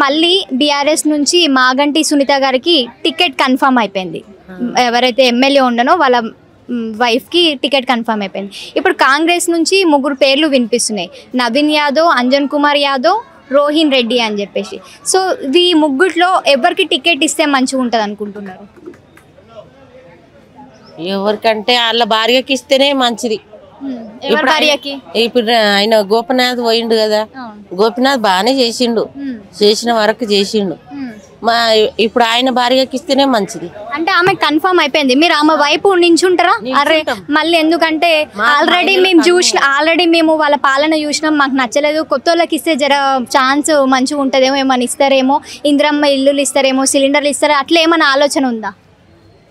మళ్ళీ బీఆర్ఎస్ నుంచి మాగంటి సునీత గారికి టికెట్ కన్ఫర్మ్ అయిపోయింది. ఎవరైతే ఎమ్మెల్యే ఉండనో వాళ్ళ వైఫ్కి టికెట్ కన్ఫర్మ్ అయిపోయింది. ఇప్పుడు కాంగ్రెస్ నుంచి 3 పేర్లు వినిపిస్తున్నాయి, నవీన్ యాదవ్, అంజన్ కుమార్ యాదవ్, రోహిన్ రెడ్డి అని చెప్పేసి. సో ఈ ముగ్గుట్లో ఎవరికి టికెట్ ఇస్తే మంచిగా ఉంటుంది అనుకుంటున్నారు? ఎవరికంటే వాళ్ళ భార్యకి ఇస్తేనే మంచిది. ఇప్పుడు ఆయన గోపినాథ్ పోయిండు కదా, గోపినాథ్ బాగానే చేసిండు, చేసిన వరకు చేసిండు. ఇప్పుడు ఆయన భార్యకి ఇస్తేనే మంచిది. అంటే ఆమె కన్ఫర్మ్ అయిపోయింది, మీరు ఆమె వైపు నించుంటారా? అరే మళ్ళీ ఎందుకంటే ఆల్రెడీ మేము వాళ్ళ పాలన చూసినాం, మాకు నచ్చలేదు, కొత్త వాళ్ళకి ఇస్తే జర ఛాన్స్ మంచిగా ఉంటుందేమో, ఏమైనా ఇస్తారేమో, ఇందిరమ్మ ఇల్లులు ఇస్తారేమో, సిలిండర్లు ఇస్తారా, అట్లా ఏమైనా ఆలోచన ఉందా?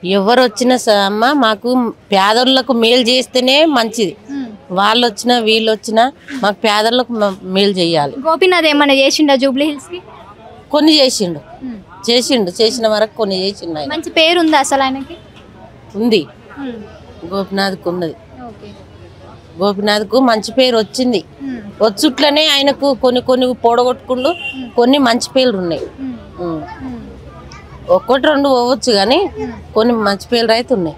ఎవరు వచ్చినా అమ్మ మాకు పేదలకు మేలు చేస్తేనే మంచిది. వాళ్ళు వచ్చినా వీళ్ళు వచ్చినా మాకు పేదలకు మేలు చేయాలి. గోపీనాథ్ ఏమైనా చేసిండా జూబ్లీ హిల్స్ కి? కొన్ని చేసిండు, చేసిన వరకు కొన్ని చేసిండు. మంచి పేరు ఉందా అసలు ఆయనకి? ఉంది, గోపినాథ్కు ఉన్నది. గోపినాథ్కు మంచి పేరు వచ్చింది. వచ్చుట్లనే ఆయనకు కొన్ని పొడగొట్టుకుంటూ కొన్ని మంచి పేర్లు ఉన్నాయి. 1-2 పోవచ్చు కానీ కొన్ని మంచి పేర్లు అయితే ఉన్నాయి.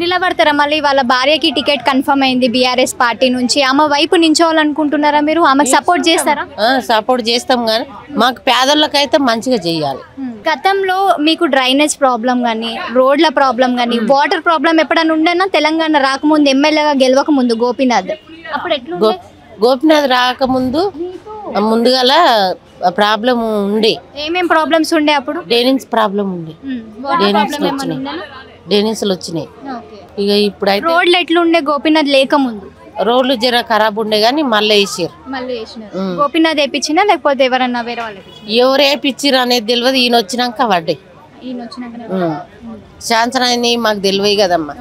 నిలబడతారా మళ్ళీ? వాళ్ళ భార్యకి టికెట్ కన్ఫర్మ్ అయింది బీఆర్ఎస్ పార్టీ నుంచి, ఆమె వైపు నించోవాలనుకుంటున్నారా మీరు? ఆమెకు సపోర్ట్ చేస్తారా? సపోర్ట్ చేస్తాం కానీ మాకు పేదోళ్ళకైతే మంచిగా చేయాలి. గతంలో మీకు డ్రైనేజ్ ప్రాబ్లం కానీ, రోడ్ల ప్రాబ్లం కానీ, వాటర్ ప్రాబ్లం ఎప్పుడైనా ఉండేనా? తెలంగాణ రాకముందు, ఎమ్మెల్యేగా గెలవక ముందు గోపీనాథ్ అప్పుడు ఎట్లా? గోపీనాథ్ రాకముందు ముందుగాల ప్రాబ్లం ఉండే. ఏమేం ప్రాబ్లమ్స్ ఉండే అప్పుడు? డ్రైనేజ్ ప్రాబ్లం ఉండే, డ్రైనేజ్లు వచ్చినాయి. ఇక ఇప్పుడైతే రోడ్లు ఎట్లుండే గోపీనాథ్ లేకముందు? రోడ్లు జర ఖరాబ్ ఉండే కానీ మళ్ళీ వేసారు. గోపీనాథ్ వేయించినా లేకపోతే ఎవరన్నా వేరే వాళ్ళు? ఎవరు వేయించారు అనేది తెలియదు, ఈయన వచ్చినాక పడ్డాయి. శాంసన్ అని మాకు తెలియదు కదమ్మా.